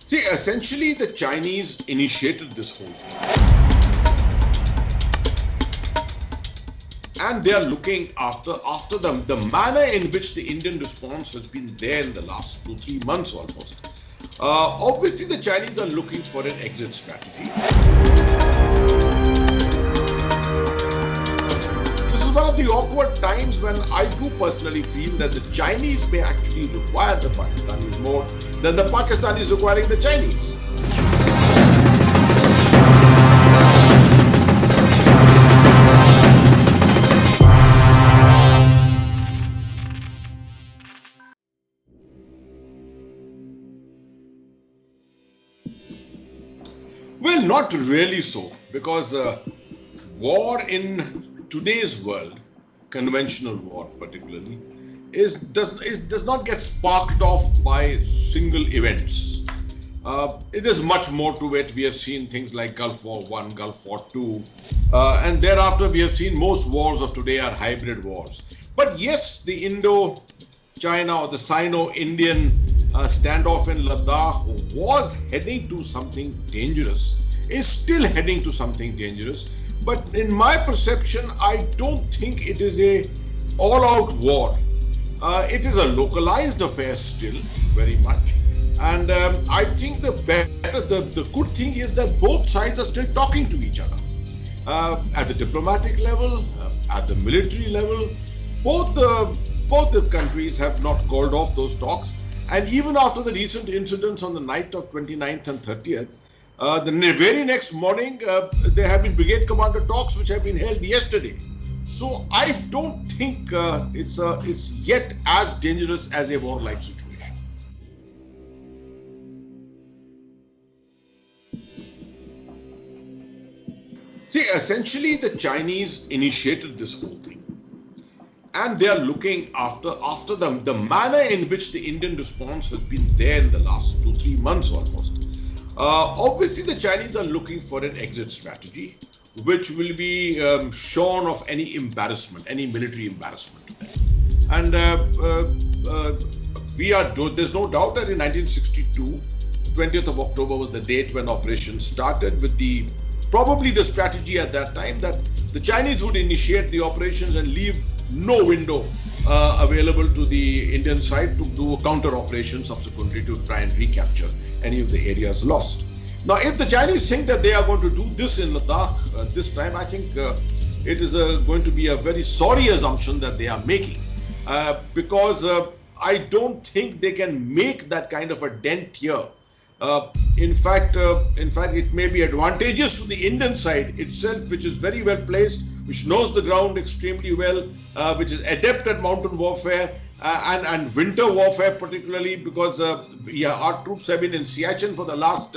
See, essentially, the Chinese initiated this whole thing. And they are looking after the manner in which the Indian response has been there in the last 2-3 months almost. Obviously, the Chinese are looking for an exit strategy. This is one of the awkward times when I do personally feel that the Chinese may actually require the Pakistanis more than the Pakistanis requiring the Chinese. Well, not really so, because war in today's world, conventional war particularly, does not get sparked off by single events. It is much more to it. We have seen things like Gulf War One, Gulf War Two, and thereafter we have seen most wars of today are hybrid wars. But yes, the Indo-China or the Sino-Indian standoff in Ladakh was heading to something dangerous, is still heading to something dangerous. But in my perception, I don't think it is a all-out war. It is a localized affair still, very much. And I think the good thing is that both sides are still talking to each other. At the diplomatic level, at the military level, both the countries have not called off those talks. And even after the recent incidents on the night of 29th and 30th, the very next morning, there have been brigade commander talks which have been held yesterday. So I don't think it's yet as dangerous as a warlike situation. See, essentially, the Chinese initiated this whole thing. And they are looking after the manner in which the Indian response has been there in the last 2-3 months almost. Obviously, the Chinese are looking for an exit strategy, which will be shorn of any embarrassment, any military embarrassment to them. And there's no doubt that in 1962, 20th of October was the date when operations started, with probably the strategy at that time that the Chinese would initiate the operations and leave no window available to the Indian side to do a counter operation subsequently to try and recapture any of the areas lost. Now, if the Chinese think that they are going to do this in Ladakh this time, I think it is going to be a very sorry assumption that they are making, because I don't think they can make that kind of a dent here. In fact, it may be advantageous to the Indian side itself, which is very well placed, which knows the ground extremely well, which is adept at mountain warfare and winter warfare, particularly because our troops have been in Siachen for the last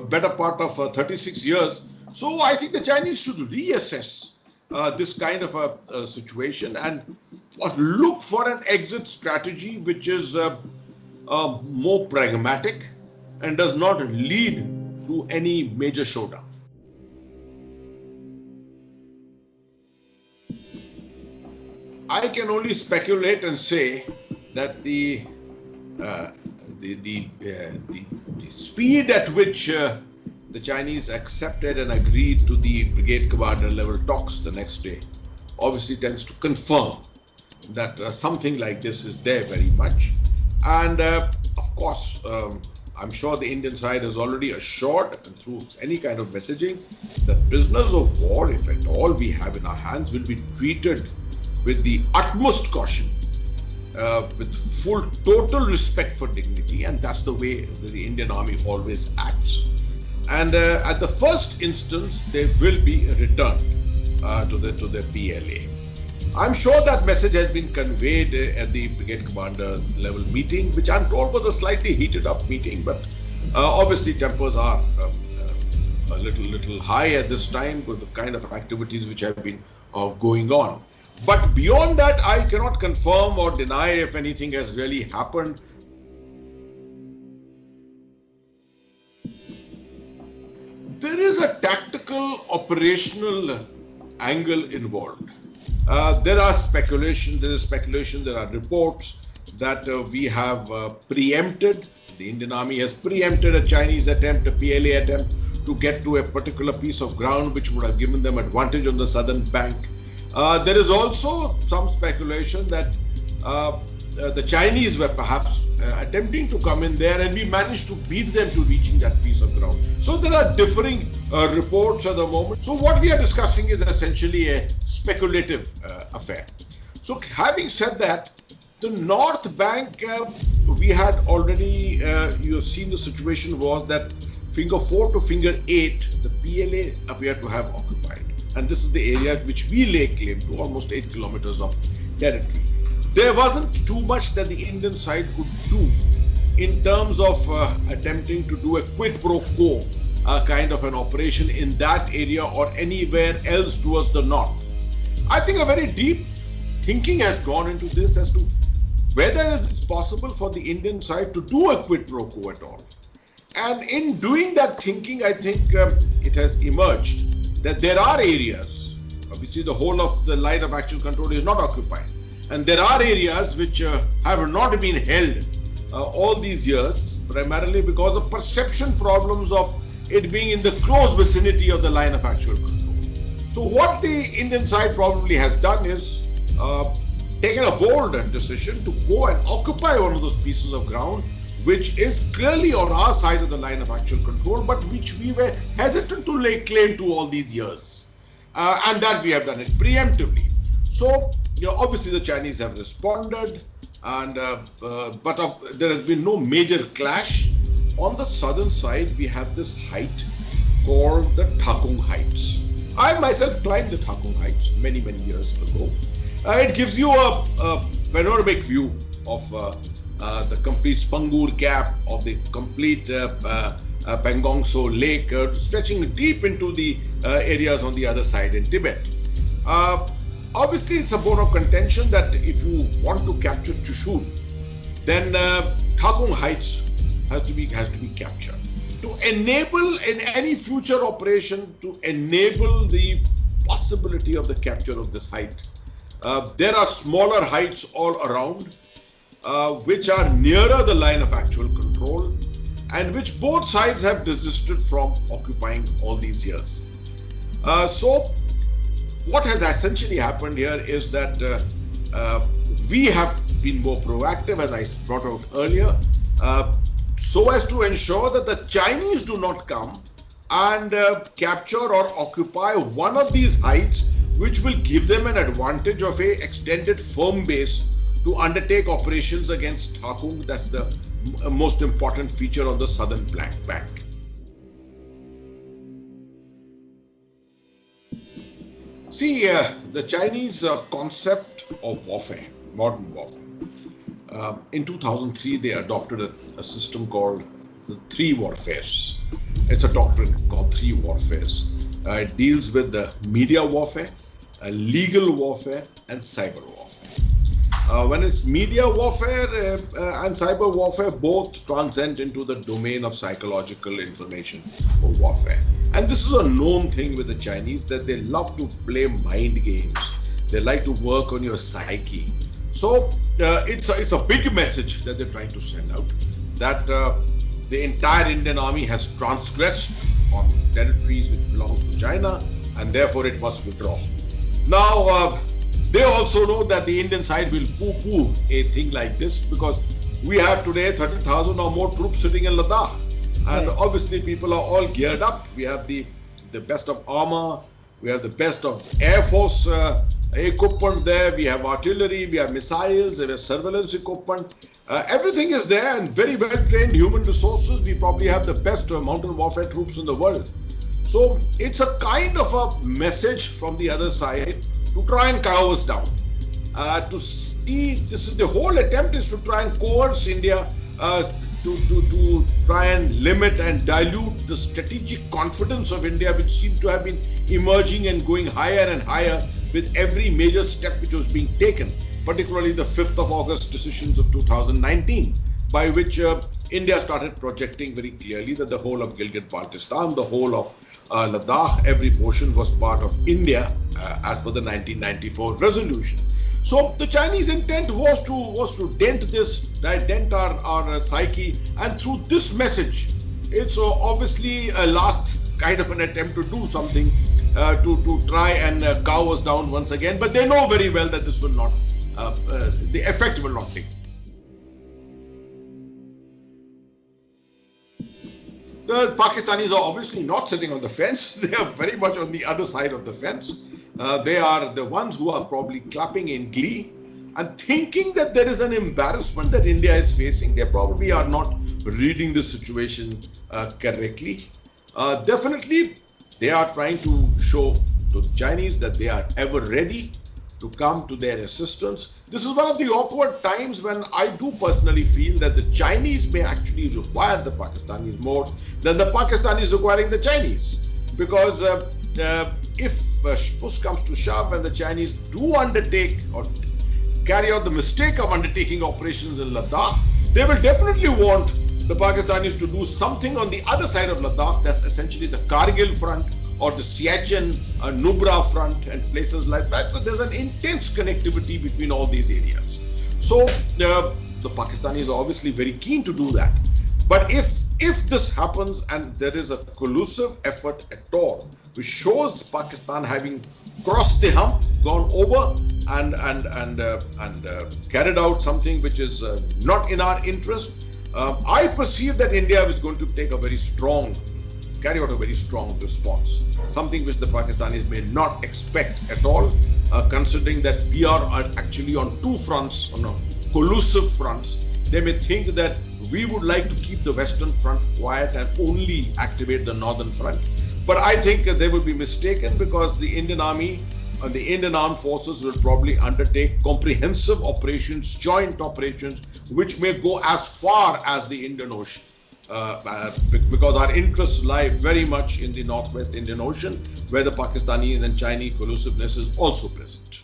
better part of 36 years. So I think the Chinese should reassess this kind of a situation and look for an exit strategy which is more pragmatic and does not lead to any major showdown. I can only speculate and say that the speed at which the Chinese accepted and agreed to the brigade commander level talks the next day obviously tends to confirm that something like this is there very much. And of course, I'm sure the Indian side has already assured, and through any kind of messaging, that prisoners of war, if at all we have in our hands, will be treated with the utmost caution, with full, total respect for dignity, and that's the way the Indian Army always acts. And at the first instance, there will be a return to the PLA. I'm sure that message has been conveyed at the brigade commander level meeting, which I'm told was a slightly heated up meeting, but obviously tempers are a little high at this time with the kind of activities which have been going on. But beyond that, I cannot confirm or deny if anything has really happened. There is a tactical operational angle involved. There is speculation, there are reports that we have preempted, The Indian Army has preempted a Chinese attempt, a PLA attempt to get to a particular piece of ground which would have given them advantage on the southern bank. There is also some speculation that the Chinese were perhaps attempting to come in there, and we managed to beat them to reaching that piece of ground. So there are differing reports at the moment. So what we are discussing is essentially a speculative affair. So having said that, the North Bank, we had already, you have seen the situation was that finger 4 to finger 8, the PLA appeared to have occupied. And this is the area which we lay claim to, almost 8 kilometers of territory. There wasn't too much that the Indian side could do in terms of attempting to do a quid pro quo kind of an operation in that area or anywhere else towards the north. I think a very deep thinking has gone into this as to whether it's possible for the Indian side to do a quid pro quo at all. And in doing that thinking, I think it has emerged that there are areas, obviously the whole of the line of actual control is not occupied. And there are areas which have not been held all these years, primarily because of perception problems of it being in the close vicinity of the line of actual control. So what the Indian side probably has done is taken a bold decision to go and occupy one of those pieces of ground which is clearly on our side of the line of actual control, but which we were hesitant to lay claim to all these years. And that we have done it preemptively. So, obviously the Chinese have responded, and but there has been no major clash. On the southern side, we have this height called the Thakung Heights. I myself climbed the Thakung Heights many years ago. It gives you a panoramic view of the complete Spangur Gap, of the complete Pangong Tso Lake, stretching deep into the areas on the other side in Tibet. Obviously, it's a bone of contention that if you want to capture Chushul, then Thakung Heights has to be captured. To enable in any future operation, to enable the possibility of the capture of this height, there are smaller heights all around, which are nearer the line of actual control, and which both sides have desisted from occupying all these years. So what has essentially happened here is that we have been more proactive, as I brought out earlier, so as to ensure that the Chinese do not come and capture or occupy one of these heights, which will give them an advantage of a extended firm base to undertake operations against Thakung. That's the most important feature on the southern bank. See, the Chinese concept of warfare, modern warfare, in 2003 they adopted a system called the three warfares. It's a doctrine called three warfares. It deals with the media warfare, legal warfare, and cyber warfare. When it's media warfare and cyber warfare, both transcend into the domain of psychological information warfare. And this is a known thing with the Chinese, that they love to play mind games. They like to work on your psyche. So it's a big message that they're trying to send out, that the entire Indian army has transgressed on territories which belongs to China, and therefore it must withdraw. Now, they also know that the Indian side will poo-poo a thing like this, because we have today 30,000 or more troops sitting in Ladakh. And obviously people are all geared up. We have the best of armor, we have the best of Air Force equipment there, we have artillery, we have missiles, we have surveillance equipment. Everything is there, and very well trained human resources. We probably have the best mountain warfare troops in the world. So it's a kind of a message from the other side to try and cow us down. To see, this is the whole attempt is to try and coerce India, to try and limit and dilute the strategic confidence of India, which seemed to have been emerging and going higher and higher with every major step which was being taken, particularly the 5th of August decisions of 2019, by which India started projecting very clearly that the whole of Gilgit-Baltistan, the whole of Ladakh, every portion was part of India as per the 1994 resolution. So the Chinese intent was to dent this, right, dent our psyche, and through this message, it's obviously a last kind of an attempt to do something to try and cow us down once again. But they know very well that this will not, the effect will not take. The Pakistanis are obviously not sitting on the fence. They are very much on the other side of the fence. They are the ones who are probably clapping in glee and thinking that there is an embarrassment that India is facing. They probably are not reading the situation correctly. Definitely, they are trying to show to the Chinese that they are ever ready to come to their assistance. This is one of the awkward times when I do personally feel that the Chinese may actually require the Pakistanis more than the Pakistanis requiring the Chinese. Because if push comes to shove and the Chinese do undertake or carry out the mistake of undertaking operations in Ladakh, they will definitely want the Pakistanis to do something on the other side of Ladakh, that's essentially the Kargil front or the Siachen, Nubra front and places like that, because there's an intense connectivity between all these areas. So the Pakistanis are obviously very keen to do that. But if this happens and there is a collusive effort at all, which shows Pakistan having crossed the hump, gone over and carried out something which is not in our interest, I perceive that India is going to carry out a very strong response. Something which the Pakistanis may not expect at all, considering that we are actually on two fronts, on collusive fronts. They may think that we would like to keep the Western front quiet and only activate the Northern front. But I think they will be mistaken, because the Indian Army and the Indian Armed Forces will probably undertake comprehensive operations, joint operations, which may go as far as the Indian Ocean. Because our interests lie very much in the Northwest Indian Ocean, where the Pakistani and Chinese collusiveness is also present.